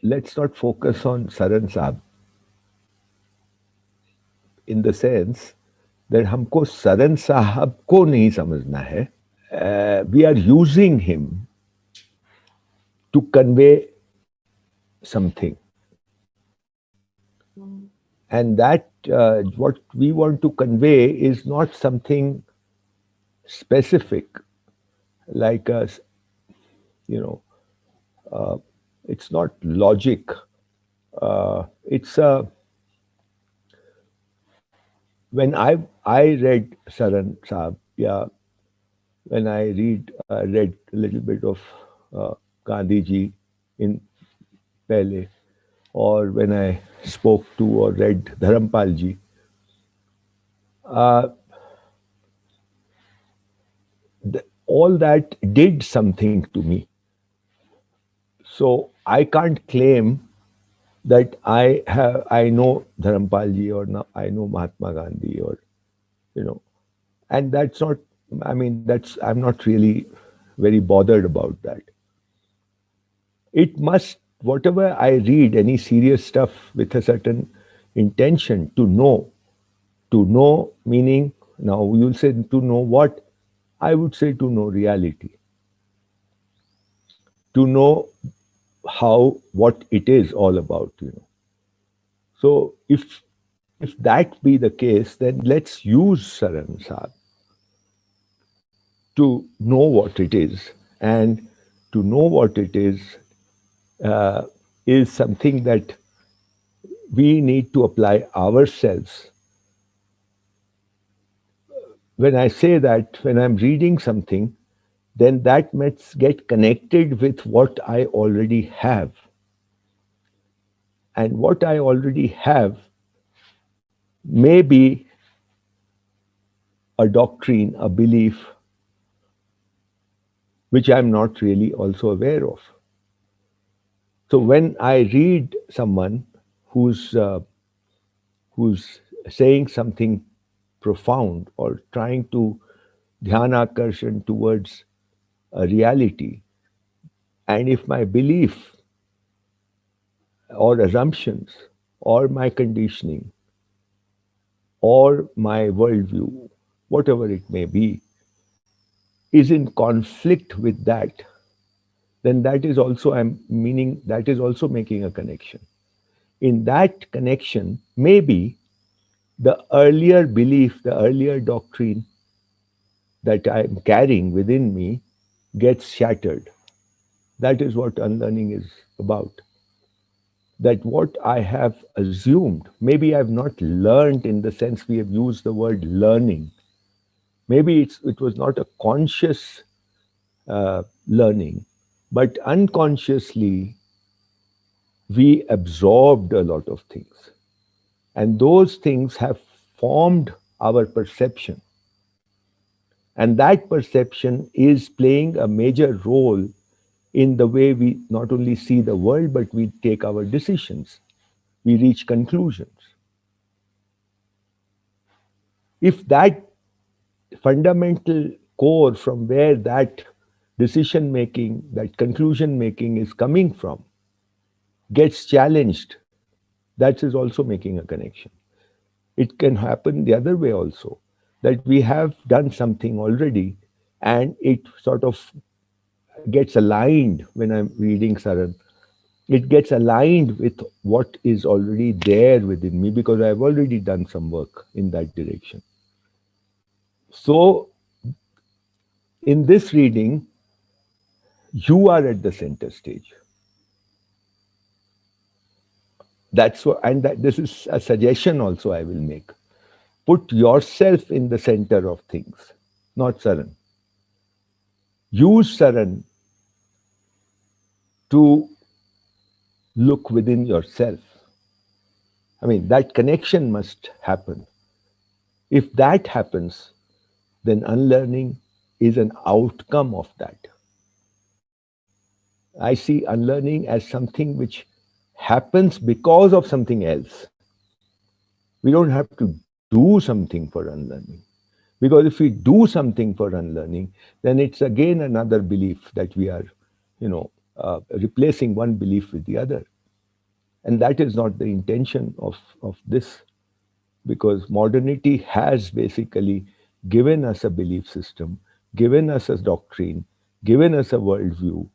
let's not focus on Saran Saheb in the sense that हमको सरन साहब को नहीं समझना है. We are using him to convey something, and that what we want to convey is not something specific, like a, you know, it's not logic. It's when I read Saran Saab, yeah, when I read a little bit of Gandhi ji in Pehle, or when I spoke to or read Dharampal ji, uh, all that did something to me. So I can't claim that I know Dharampal ji, or I know Mahatma Gandhi, or you know, and that's not. I mean, that's I'm not really very bothered about that. It must, whatever I read, any serious stuff with a certain intention to know meaning. Now you'll say to know what? I would say to know reality, to know how what it is all about. So if that be the case, then let's use Saran Sahib to know what it is, and to know what it uh, is something that we need to apply ourselves. When I say that, when I'm reading something, then that must get connected with what I already have. And what I already have may be a doctrine, a belief, which I'm not really also aware of. So when I read someone who's who's saying something profound or trying to dhyana akarshan towards a reality, and if my belief or assumptions or my conditioning or my worldview, whatever it may be, is in conflict with that, then that is also I'm meaning that is also making a connection. In that connection, maybe the earlier belief, the earlier doctrine that I'm carrying within me gets shattered. That is what unlearning is about. That what I have assumed, maybe I've not learned in the sense we have used the word learning. Maybe it was not a conscious learning, but unconsciously we absorbed a lot of things. And those things have formed our perception. And that perception is playing a major role in the way we not only see the world, but we take our decisions. We reach conclusions. If that fundamental core from where that decision making, that conclusion making is coming from, gets challenged, that is also making a connection. It can happen the other way also, that we have done something already and it sort of gets aligned when I'm reading Saran. It gets aligned with what is already there within me because I've already done some work in that direction. So, in this reading, you are at the center stage. That's what, and that this is a suggestion also I will make. Put yourself in the center of things, not Saran. Use Saran to look within yourself. I mean, that connection must happen. If that happens, then unlearning is an outcome of that. I see unlearning as something which happens because of something else. We don't have to do something for unlearning. Because if we do something for unlearning, then it's again another belief that we are, replacing one belief with the other. And that is not the intention of this, because modernity has basically given us a belief system, given us a doctrine, given us a worldview.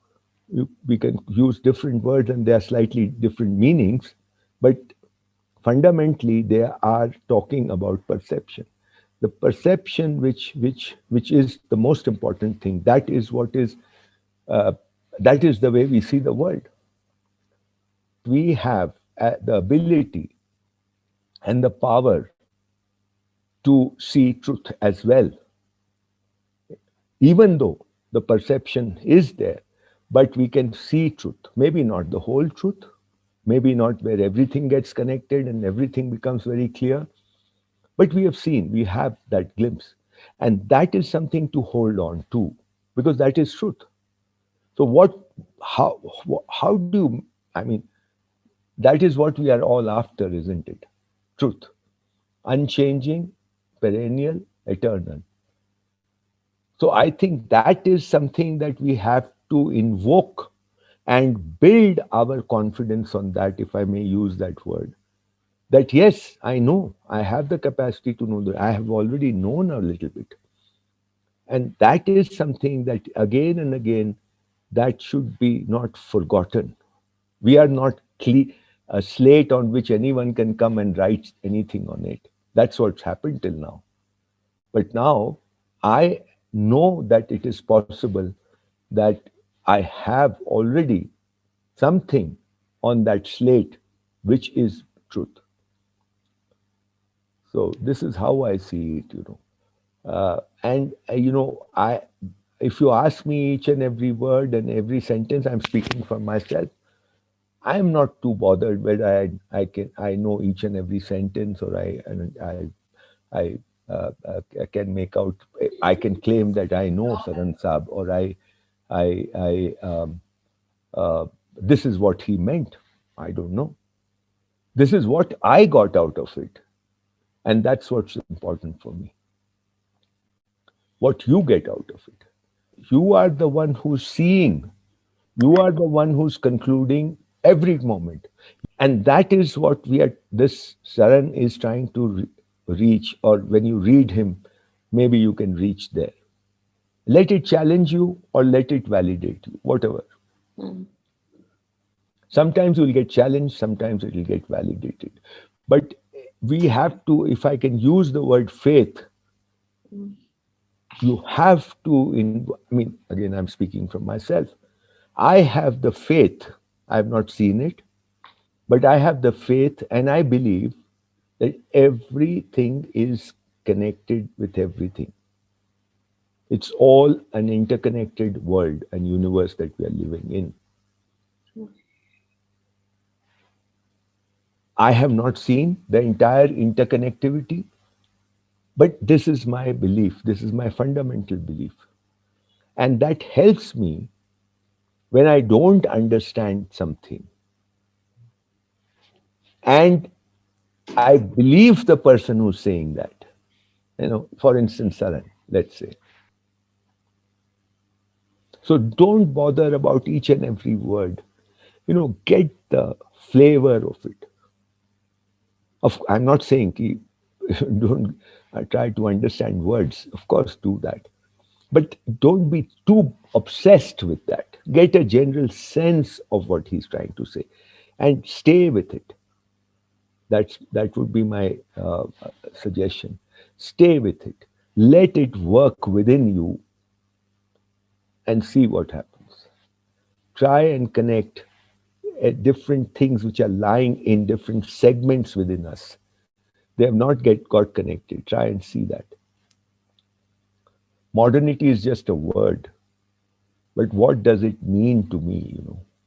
We can use different words and they are slightly different meanings, but fundamentally they are talking about perception. The perception which is the most important thing, uh, that is the way we see the world. We have the ability and the power to see truth as well, even though the perception is there, but we can see truth. Maybe not the whole truth, maybe not where everything gets connected and everything becomes very clear, but we have seen, we have that glimpse. And that is something to hold on to, because that is truth. So, how, how do you, I mean, that is what we are all after, isn't it? Truth. Unchanging, perennial, eternal. So I think that is something that we have to invoke and build our confidence on that, if I may use that word. That yes, I know, I have the capacity to know that I have already known a little bit. And that is something that again and again, that should be not forgotten. We are not a slate on which anyone can come and write anything on it. That's what's happened till now. But now I know that it is possible that I have already something on that slate which is truth. So this is how I see it. And if you ask me each and every word and every sentence, I'm speaking for myself. I am not too bothered whether I know each and every sentence, or I can make out, I can claim that I know Saran Saheb, or I uh, this is what he meant. I don't know. This is what I got out of it, and that's what's important for me. What you get out of it. You are the one who's seeing. You are the one who's concluding every moment. And that is what this Saran is trying to reach, or when you read him, maybe you can reach there. Let it challenge you or let it validate you, whatever. Mm. Sometimes you'll get challenged, sometimes it will get validated. But we have to, if I can use the word faith, Mm. you have to, I mean, again, I'm speaking from myself. I have the faith. I have not seen it, but I have the faith and I believe that everything is connected with everything. It's all an interconnected world and universe that we are living in. I have not seen the entire interconnectivity, but this is my belief. This is my fundamental belief. And that helps me when I don't understand something. And I believe the person who's saying that. For instance, Saran, let's say. So don't bother about each and every word. Get the flavor of it. I'm not saying don't try to understand words. Of course, do that. But don't be too obsessed with that. Get a general sense of what he's trying to say and stay with it. That would be my suggestion. Stay with it. Let it work within you and see what happens. Try and connect different things which are lying in different segments within us. They have not got connected. Try and see that. Modernity is just a word, but what does it mean to me?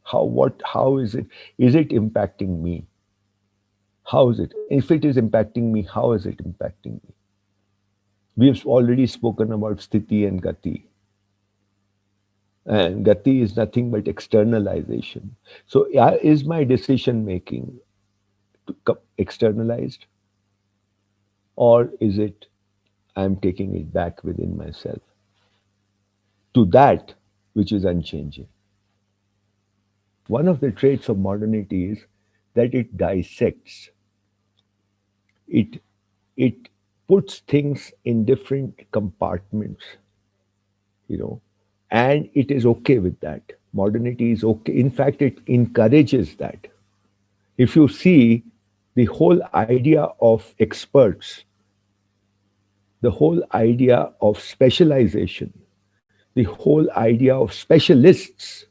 How is it? Is it impacting me? How is it? If it is impacting me, how is it impacting me? We have already spoken about sthiti and gati. And gati is nothing but externalization. So, is my decision making externalized, or is it I'm taking it back within myself to that which is unchanging? One of the traits of modernity is that it dissects, it it puts things in different compartments, you know, and it is okay with that. Modernity is okay. In fact, it encourages that. If you see the whole idea of experts, the whole idea of specialization, the whole idea of specialists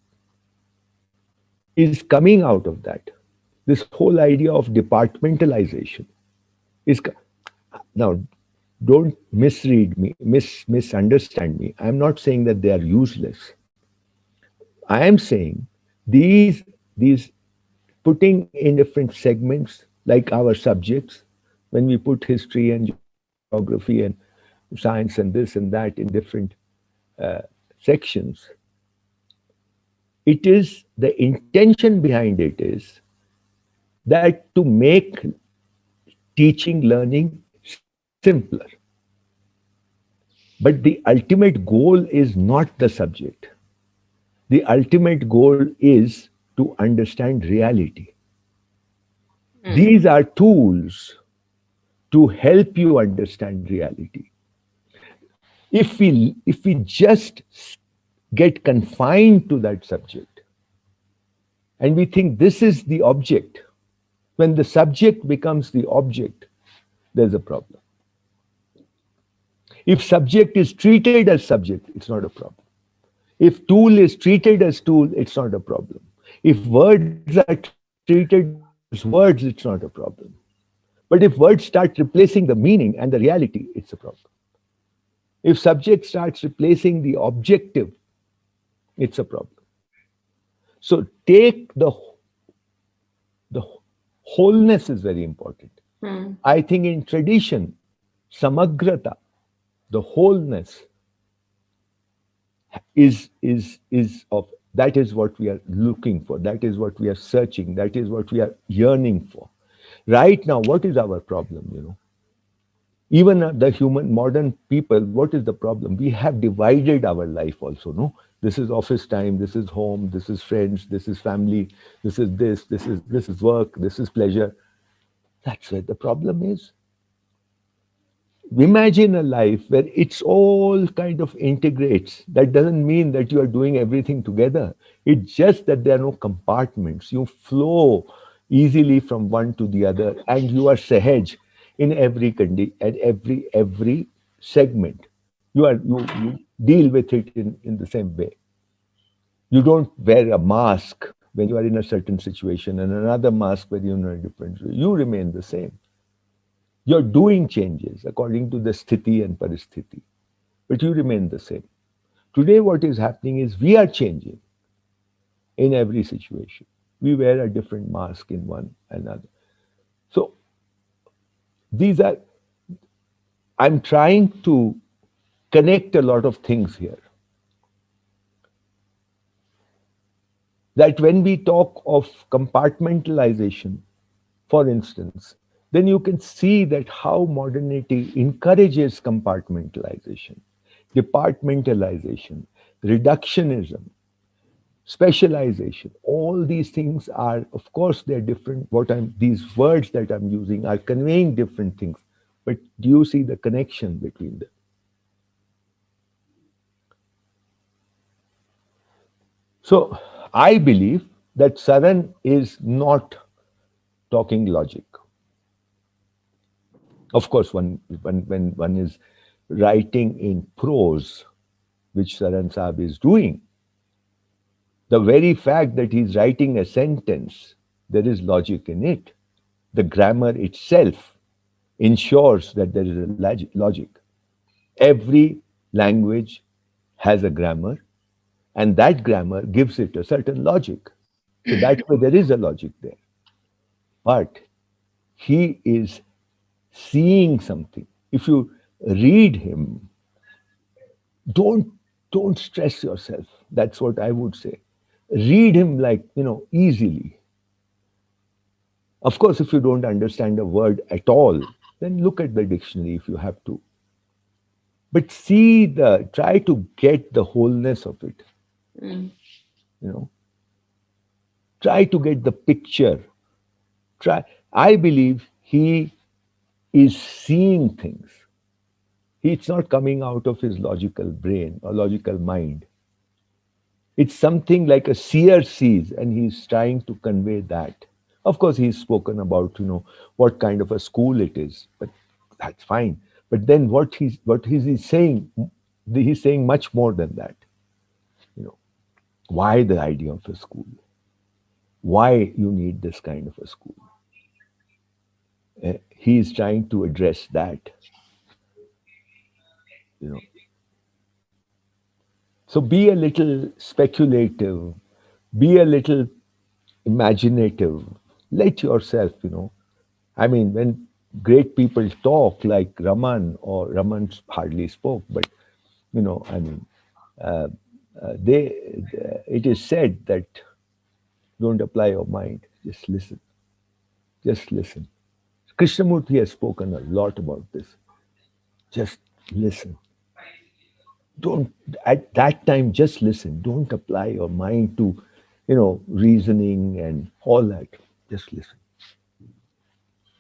is coming out of that. This whole idea of departmentalization is now, don't misread me, misunderstand me. I'm not saying that they are useless. I am saying these putting in different segments like our subjects, when we put history and geography and science and this and that in different sections, it is the intention behind it is that to make teaching learning simpler. But the ultimate goal is not the subject. The ultimate goal is to understand reality. Mm. These are tools to help you understand reality. If we just get confined to that subject and we think this is the object, when the subject becomes the object, there's a problem. If subject is treated as subject, it's not a problem. If tool is treated as tool, it's not a problem. If words are treated as words, it's not a problem. But if words start replacing the meaning and the reality, it's a problem. If subject starts replacing the objective, it's a problem. So take the wholeness is very important. Mm. I think in tradition, samagrata, the wholeness is of that is what we are looking for. That is what we are searching. That is what we are yearning for. Right now, what is our problem? Even the human modern people, what is the problem? We have divided our life also. No, this is office time. This is home. This is friends. This is family. This is this. This is work. This is pleasure. That's where the problem is. Imagine a life where it's all kind of integrates. That doesn't mean that you are doing everything together. It's just that there are no compartments. You flow easily from one to the other, and you are sahaj in every and every segment. You deal with it in the same way. You don't wear a mask when you are in a certain situation and another mask when you're in a different. You remain the same. You're doing changes according to the sthiti and paristhiti, but you remain the same. Today, what is happening is we are changing in every situation. We wear a different mask in one another. So these are, I'm trying to connect a lot of things here. That when we talk of compartmentalization, for instance, then you can see that how modernity encourages compartmentalization, departmentalization, reductionism, specialization. All these things are, of course, they're different. These words that I'm using are conveying different things. But do you see the connection between them? So I believe that Saran is not talking logic. Of course, when one is writing in prose, which Saran Saheb is doing, the very fact that he's writing a sentence, there is logic in it. The grammar itself ensures that there is a logic. Every language has a grammar, and that grammar gives it a certain logic. So that way there is a logic there. But he is seeing something. If you read him, don't don't stress yourself. That's what I would say. Read him like easily. Of course, if you don't understand a word at all, then look at the dictionary if you have to. But try to get the wholeness of it. Mm. You know, try to get the picture. try. I believe he is seeing things. It's not coming out of his logical brain or logical mind. It's something like a seer sees, and he's trying to convey that. Of course, he's spoken about, what kind of a school it is, but that's fine. But then he's saying, he's saying much more than that. You know, why the idea of a school? Why you need this kind of a school? He is trying to address that. You know, so be a little speculative, be a little imaginative. Let yourself, I mean, when great people talk like Raman, or Raman hardly spoke, but I mean, uh, they, it is said that don't apply your mind, just listen, just listen. Krishnamurti has spoken a lot about this. Just listen. Don't at that time just listen. Don't apply your mind to, reasoning and all that. Just listen.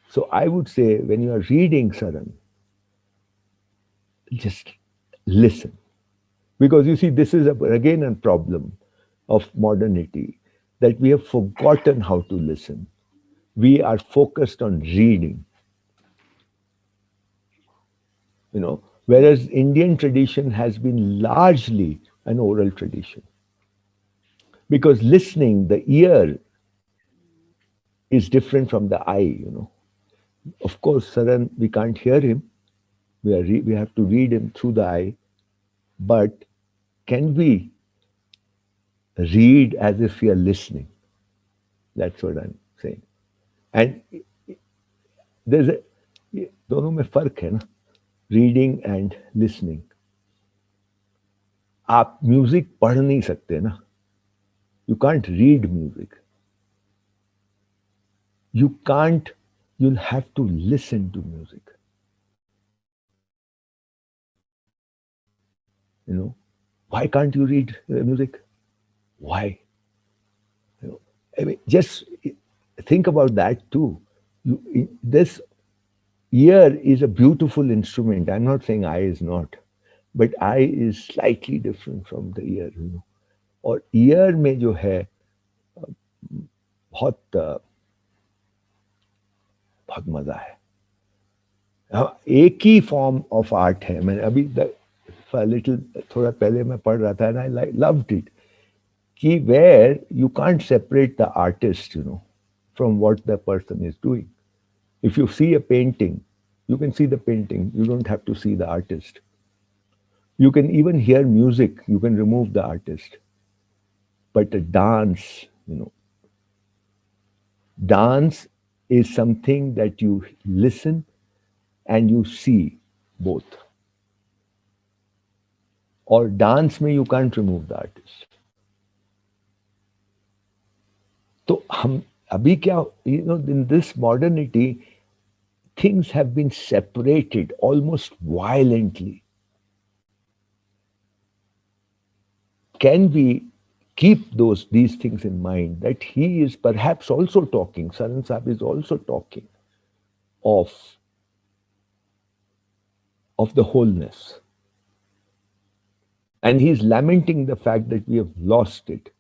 So I would say when you are reading Saran, just listen. Because you see, this is again a problem of modernity, that we have forgotten how to listen. We are focused on reading, whereas Indian tradition has been largely an oral tradition. Because listening, the ear is different from the eye. Of course, Saran, we can't hear him. We have to read him through the eye. But can we read as if we are listening? That's what I'm saying. And there's a दोनों में फर्क है ना, reading and listening. आप music पढ़ नहीं सकते ना. You can't read music. You can't. You'll have to listen to music. Why can't you read music? Why? I mean, just think about that too. This ear is a beautiful instrument. I'm not saying eye is not, but eye is slightly different from the ear. और year में जो है बहुत बहुत मजा है. हाँ, एक ही फॉर्म ऑफ आर्ट है. मैंने अभी लिटिल थोड़ा पहले मैं पढ़ रहा था, एंड आई लव्ड इट, कि where you can't separate the artist from what the person is doing. If you see a painting, you can see the painting. You don't have to see the artist. You can even hear music. You can remove the artist. But a dance is something that you listen and you see both. Or dance में you can't remove the artist. तो हम अभी क्या, in this modernity, things have been separated almost violently. Can we keep these things in mind, that he is perhaps also talking, Saran Saheb is also talking of the wholeness, and he's lamenting the fact that we have lost it.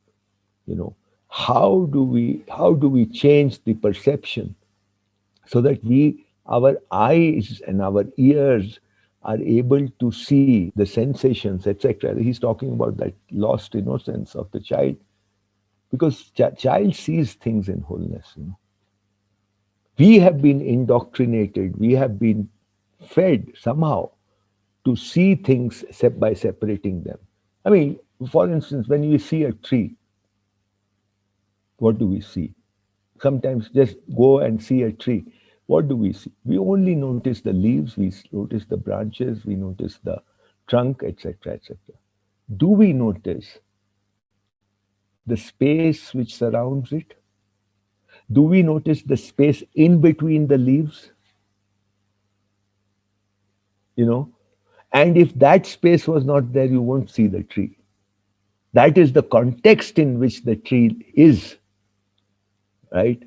How do we change the perception, so that our eyes and our ears are able to see the sensations, etc. He's talking about that lost innocence of the child, because child sees things in wholeness. We have been indoctrinated, we have been fed somehow to see things by separating them. I mean, for instance, when we see a tree, what do we see? Sometimes just go and see a tree. What do we see? We only notice the leaves, we notice the branches, we notice the trunk, etc., etc. Do we notice the space which surrounds it? Do we notice the space in between the leaves? You know, and if that space was not there, you won't see the tree. That is the context in which the tree is, right?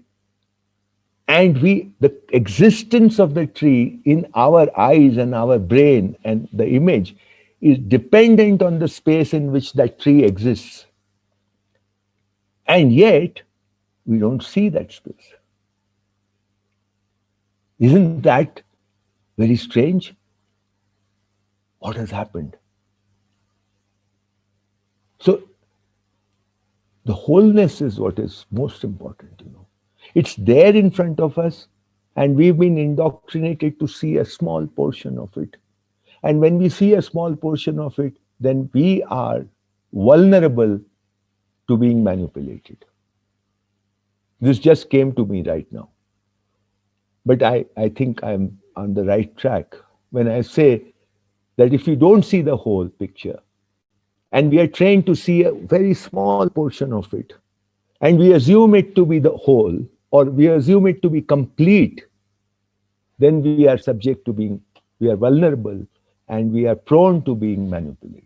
And the existence of the tree in our eyes and our brain and the image is dependent on the space in which that tree exists. And yet, we don't see that space. Isn't that very strange? What has happened? So, the wholeness is what is most important. It's there in front of us, and we've been indoctrinated to see a small portion of it. And when we see a small portion of it, then we are vulnerable to being manipulated. This just came to me right now. But I think I'm on the right track when I say that if we don't see the whole picture, and we are trained to see a very small portion of it, and we assume it to be the whole, or we assume it to be complete, then we are subject to being, we are vulnerable, and we are prone to being manipulated.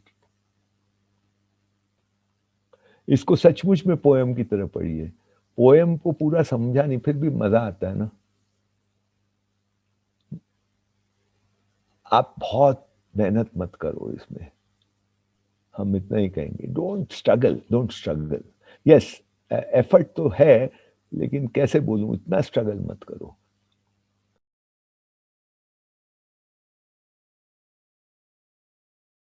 इसको सचमुच में poem की तरह पढ़िए. Poem को पूरा समझा नहीं, फिर भी मजा आता है ना. आप बहुत मेहनत मत करो इसमें. हम इतना ही कहेंगे, डोंट स्ट्रगल. यस, एफर्ट तो है, लेकिन कैसे बोलूं, इतना स्ट्रगल मत करो.